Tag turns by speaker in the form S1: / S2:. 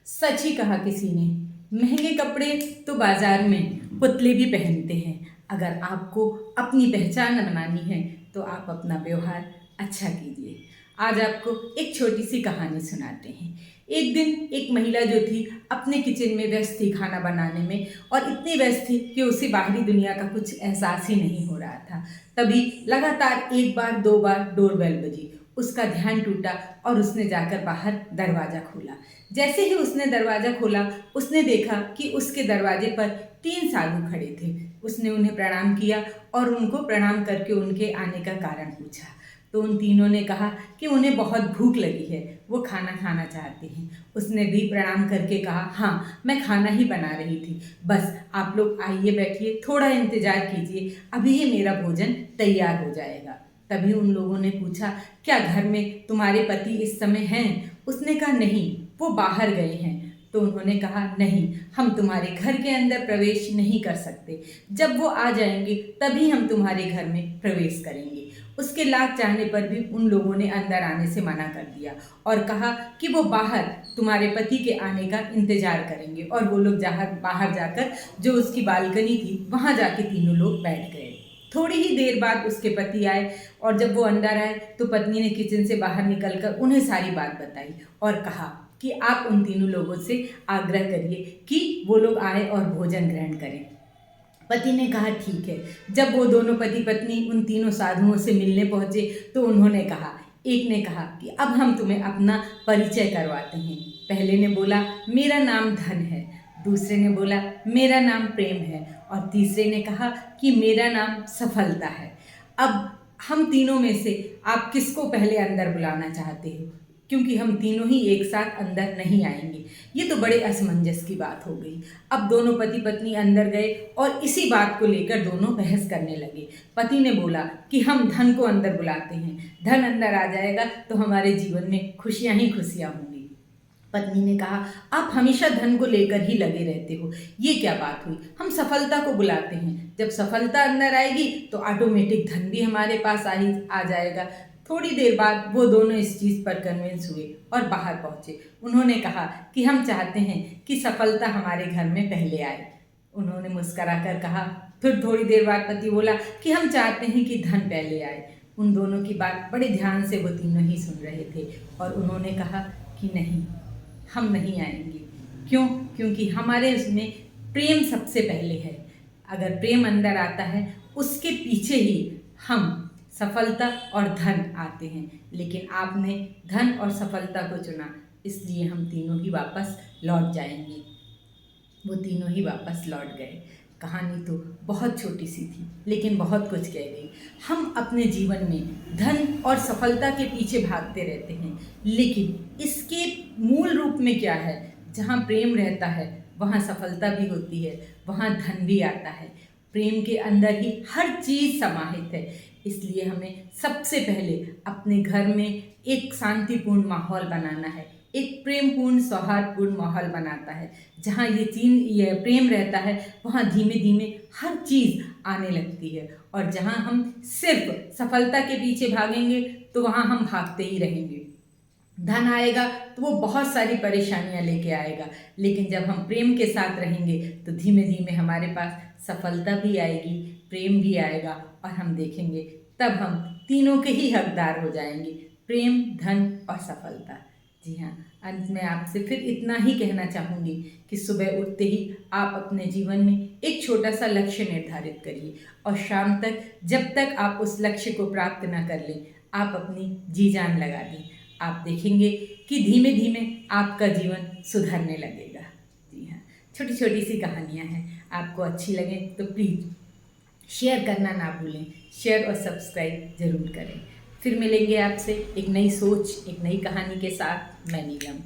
S1: सच ही कहा किसी ने, महंगे कपड़े तो बाजार में पुतले भी पहनते हैं। अगर आपको अपनी पहचान बनानी है तो आप अपना व्यवहार अच्छा कीजिए। आज आपको एक छोटी सी कहानी सुनाते हैं। एक दिन एक महिला जो थी अपने किचन में व्यस्त थी खाना बनाने में, और इतनी व्यस्त थी कि उसे बाहरी दुनिया का कुछ एहसास ही नहीं हो रहा था। तभी लगातार एक बार दो बार डोरबेल बजी। उसका ध्यान टूटा और उसने जाकर बाहर दरवाज़ा खोला। जैसे ही उसने दरवाज़ा खोला, उसने देखा कि उसके दरवाजे पर 3 साधु खड़े थे। उसने उन्हें प्रणाम किया और उनको प्रणाम करके उनके आने का कारण पूछा। तो उन तीनों ने कहा कि उन्हें बहुत भूख लगी है, वो खाना खाना चाहते हैं। उसने भी प्रणाम करके कहा, हाँ, मैं खाना ही बना रही थी, बस आप लोग आइए, बैठिए, थोड़ा इंतज़ार कीजिए, अभी ही मेरा भोजन तैयार हो जाएगा। तभी उन लोगों ने पूछा, क्या घर में तुम्हारे पति इस समय हैं? उसने कहा, नहीं, वो बाहर गए हैं। तो उन्होंने कहा, नहीं, हम तुम्हारे घर के अंदर प्रवेश नहीं कर सकते, जब वो आ जाएंगे तभी हम तुम्हारे घर में प्रवेश करेंगे। उसके लाख चाहने पर भी उन लोगों ने अंदर आने से मना कर दिया और कहा कि वो बाहर तुम्हारे पति के आने का इंतजार करेंगे। और वो लोग बाहर जाकर जो उसकी बालकनी थी वहाँ जाके तीनों लोग बैठ गए। थोड़ी ही देर बाद उसके पति आए, और जब वो अंदर आए तो पत्नी ने किचन से बाहर निकलकर उन्हें सारी बात बताई और कहा कि आप उन तीनों लोगों से आग्रह करिए कि वो लोग आए और भोजन ग्रहण करें। पति ने कहा, ठीक है। जब वो दोनों पति पत्नी उन तीनों साधुओं से मिलने पहुंचे तो उन्होंने कहा, एक ने कहा कि अब हम तुम्हें अपना परिचय करवाते हैं। पहले ने बोला, मेरा नाम धन है। दूसरे ने बोला, मेरा नाम प्रेम है। और तीसरे ने कहा कि मेरा नाम सफलता है। अब हम तीनों में से आप किसको पहले अंदर बुलाना चाहते हो, क्योंकि हम तीनों ही एक साथ अंदर नहीं आएंगे। ये तो बड़े असमंजस की बात हो गई। अब दोनों पति पत्नी अंदर गए और इसी बात को लेकर दोनों बहस करने लगे। पति ने बोला कि हम धन को अंदर बुलाते हैं, धन अंदर आ जाएगा तो हमारे जीवन में खुशियां ही खुशियां होंगी। पत्नी ने कहा, आप हमेशा धन को लेकर ही लगे रहते हो, ये क्या बात हुई? हम सफलता को बुलाते हैं, जब सफलता अंदर आएगी तो ऑटोमेटिक धन भी हमारे पास आ जाएगा। थोड़ी देर बाद वो दोनों इस चीज़ पर कन्विंस हुए और बाहर पहुँचे। उन्होंने कहा कि हम चाहते हैं कि सफलता हमारे घर में पहले आए। उन्होंने मुस्करा कर कहा। फिर थोड़ी देर बाद पति बोला कि हम चाहते हैं कि धन पहले आए। उन दोनों की बात बड़े ध्यान से वो तीनों ही सुन रहे थे और उन्होंने कहा कि नहीं, हम नहीं आएंगे। क्यों? क्योंकि हमारे उसमें प्रेम सबसे पहले है। अगर प्रेम अंदर आता है उसके पीछे ही हम सफलता और धन आते हैं। लेकिन आपने धन और सफलता को चुना, इसलिए हम तीनों ही वापस लौट जाएंगे। वो तीनों ही वापस लौट गए। कहानी तो बहुत छोटी सी थी लेकिन बहुत कुछ कह गई। हम अपने जीवन में धन और सफलता के पीछे भागते रहते हैं, लेकिन इसके मूल रूप में क्या है? जहाँ प्रेम रहता है वहाँ सफलता भी होती है, वहाँ धन भी आता है। प्रेम के अंदर ही हर चीज़ समाहित है। इसलिए हमें सबसे पहले अपने घर में एक शांतिपूर्ण माहौल बनाना है, एक प्रेमपूर्ण सौहार्दपूर्ण माहौल बनाता है। जहाँ ये प्रेम रहता है वहाँ धीमे धीमे हर चीज़ आने लगती है। और जहाँ हम सिर्फ सफलता के पीछे भागेंगे तो वहाँ हम भागते ही रहेंगे। धन आएगा तो वो बहुत सारी परेशानियां लेके आएगा, लेकिन जब हम प्रेम के साथ रहेंगे तो धीमे धीमे हमारे पास सफलता भी आएगी, प्रेम भी आएगा, और हम देखेंगे तब हम तीनों के ही हकदार हो जाएंगे, प्रेम, धन और सफलता। जी हाँ, अंत में आपसे फिर इतना ही कहना चाहूँगी कि सुबह उठते ही आप अपने जीवन में एक छोटा सा लक्ष्य निर्धारित करिए और शाम तक, जब तक आप उस लक्ष्य को प्राप्त न कर लें, आप अपनी जी जान लगा दें। आप देखेंगे कि धीमे धीमे आपका जीवन सुधरने लगेगा। जी हाँ, छोटी छोटी सी कहानियाँ हैं, आपको अच्छी लगे तो प्लीज़ शेयर करना ना भूलें। शेयर और सब्सक्राइब ज़रूर करें। फिर मिलेंगे आपसे एक नई सोच, एक नई कहानी के साथ। मैं नीलम।